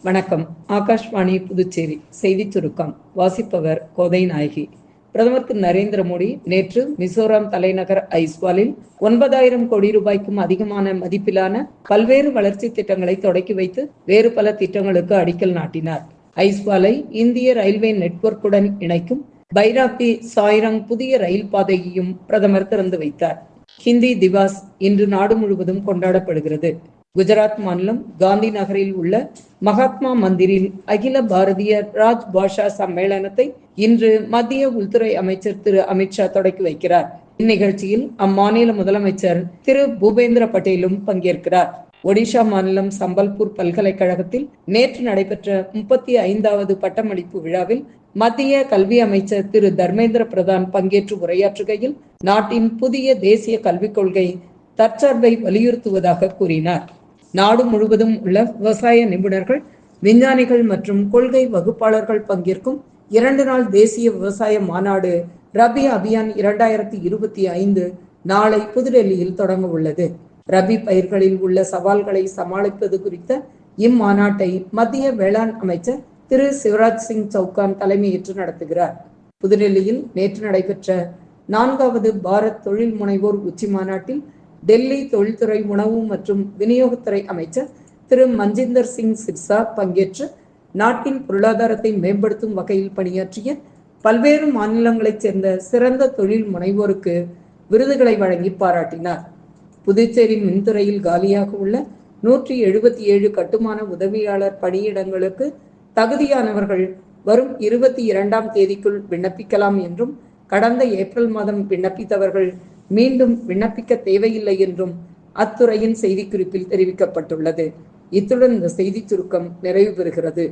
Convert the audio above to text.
வணக்கம். ஆகாஷ்வாணி புதுச்சேரி செய்திச் சுருக்கம் வாசிப்பவர் கோதை நாயகி. பிரதமர் திரு நரேந்திர மோடி நேற்று மிசோராம் தலைநகர் ஐஸ்வாலில் 9,000 கோடி ரூபாய்க்கும் அதிகமான மதிப்பிலான பல்வேறு வளர்ச்சி திட்டங்களை தொடக்கி வைத்து வேறு பல திட்டங்களுக்கு அடிக்கல் நாட்டினார். ஐஸ்வாலை இந்திய ரயில்வே நெட்வொர்க்குடன் இணைக்கும் பைராபி சாய்ரங் புதிய ரயில் பாதையையும் பிரதமர் திறந்து வைத்தார். ஹிந்தி திவாஸ் இன்று நாடு முழுவதும் கொண்டாடப்படுகிறது. குஜராத் மாநிலம் காந்தி நகரில் உள்ள மகாத்மா மந்திரில் அகில பாரதிய ராஜ் பாஷா சம்மேளனத்தை இன்று மத்திய உள்துறை அமைச்சர் திரு அமித்ஷா தொடக்கி வைக்கிறார். இந்நிகழ்ச்சியில் அம்மாநில முதலமைச்சர் திரு பூபேந்திர பட்டேலும் பங்கேற்கிறார். ஒடிஷா மாநிலம் சம்பல்பூர் பல்கலைக்கழகத்தில் நேற்று நடைபெற்ற 35வது பட்டமளிப்பு விழாவில் மத்திய கல்வி அமைச்சர் திரு தர்மேந்திர பிரதான் பங்கேற்று உரையாற்றுகையில் நாட்டின் புதிய தேசிய கல்விக் கொள்கை தற்சார்பை வலியுறுத்துவதாக கூறினார். நாடு முழுவதும் உள்ள விவசாய நிபுணர்கள், விஞ்ஞானிகள் மற்றும் கொள்கை வகுப்பாளர்கள் பங்கேற்கும் 2 நாள் தேசிய விவசாய மாநாடு ரபி அபியான் 2025 நாளை புதுடெல்லியில் தொடங்க உள்ளது. ரபி பயிர்களில் உள்ள சவால்களை சமாளிப்பது குறித்த இம்மாநாட்டை மத்திய வேளாண் அமைச்சர் திரு சிவராஜ் சிங் சௌகான் தலைமையேற்று நடத்துகிறார். புதுடெல்லியில் நேற்று நடைபெற்ற 4வது பாரத் தொழில் முனைவோர் உச்சி மாநாட்டில் டெல்லி தொழில்துறை, உணவு மற்றும் விநியோகத்துறை அமைச்சர் திரு மஞ்சிந்தர் சிங் சிர்சா பங்கேற்று நாட்டின் பொருளாதாரத்தை மேம்படுத்தும் வகையில் பணியாற்றிய பல்வேறு மாநிலங்களைச் சேர்ந்த சிறந்த தொழில் முனைவோருக்கு விருதுகளை வழங்கி பாராட்டினார். புதுச்சேரி மின்துறையில் காலியாக உள்ள 177 கட்டுமான உதவியாளர் பணியிடங்களுக்கு தகுதியானவர்கள் வரும் 22ஆம் தேதிக்குள் விண்ணப்பிக்கலாம் என்றும், கடந்த ஏப்ரல் மாதம் விண்ணப்பித்தவர்கள் மீண்டும் விண்ணப்பிக்க தேவையில்லை என்றும் அத்துறையின் செய்திக்குறிப்பில் தெரிவிக்கப்பட்டுள்ளது. இத்துடன் இந்த செய்திச் சுருக்கம் நிறைவு பெறுகிறது.